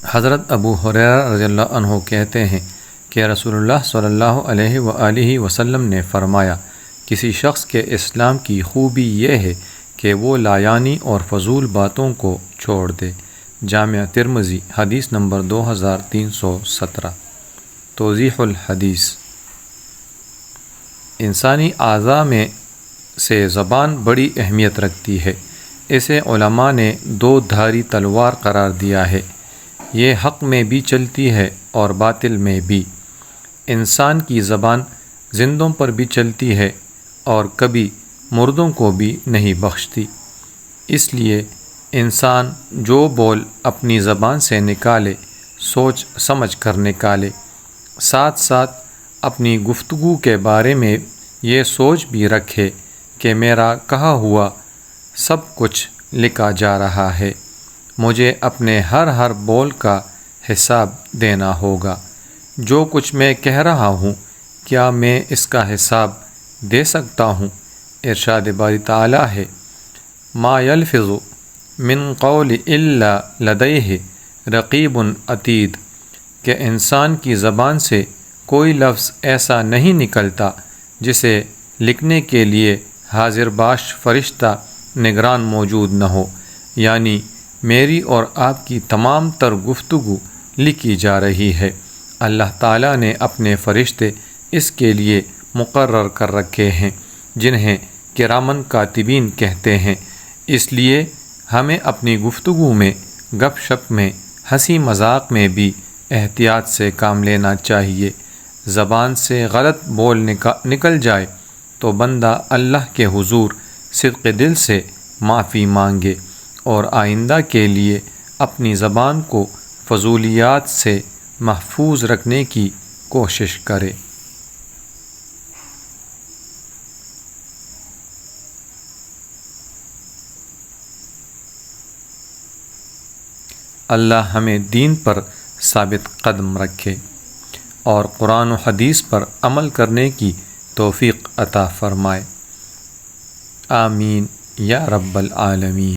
حضرت ابو ہریرہ رضی اللہ عنہ کہتے ہیں کہ رسول اللہ صلی اللہ علیہ وآلہ وسلم نے فرمایا، کسی شخص کے اسلام کی خوبی یہ ہے کہ وہ لایانی اور فضول باتوں کو چھوڑ دے۔ جامع ترمذی حدیث نمبر 2317۔ توضیح الحدیث۔ انسانی اعضاء میں سے زبان بڑی اہمیت رکھتی ہے۔ اسے علماء نے دو دھاری تلوار قرار دیا ہے۔ یہ حق میں بھی چلتی ہے اور باطل میں بھی۔ انسان کی زبان زندوں پر بھی چلتی ہے اور کبھی مردوں کو بھی نہیں بخشتی۔ اس لیے انسان جو بول اپنی زبان سے نکالے سوچ سمجھ کر نکالے، ساتھ ساتھ اپنی گفتگو کے بارے میں یہ سوچ بھی رکھے کہ میرا کہا ہوا سب کچھ لکھا جا رہا ہے، مجھے اپنے ہر بول کا حساب دینا ہوگا۔ جو کچھ میں کہہ رہا ہوں کیا میں اس کا حساب دے سکتا ہوں؟ ارشاد باری تعالیٰ ہے، ما یلفظ من قول الا لدیہ رقیب عتید، کہ انسان کی زبان سے کوئی لفظ ایسا نہیں نکلتا جسے لکھنے کے لیے حاضر باش فرشتہ نگران موجود نہ ہو، یعنی میری اور آپ کی تمام تر گفتگو لکھی جا رہی ہے۔ اللہ تعالیٰ نے اپنے فرشتے اس کے لیے مقرر کر رکھے ہیں جنہیں کرامن کاتبین کہتے ہیں۔ اس لیے ہمیں اپنی گفتگو میں، گپ شپ میں، ہنسی مذاق میں بھی احتیاط سے کام لینا چاہیے۔ زبان سے غلط بول نکل جائے تو بندہ اللہ کے حضور صدق دل سے معافی مانگے اور آئندہ کے لیے اپنی زبان کو فضولیات سے محفوظ رکھنے کی کوشش کرے۔ اللہ ہمیں دین پر ثابت قدم رکھے اور قرآن و حدیث پر عمل کرنے کی توفیق عطا فرمائے۔ آمین یا رب العالمین۔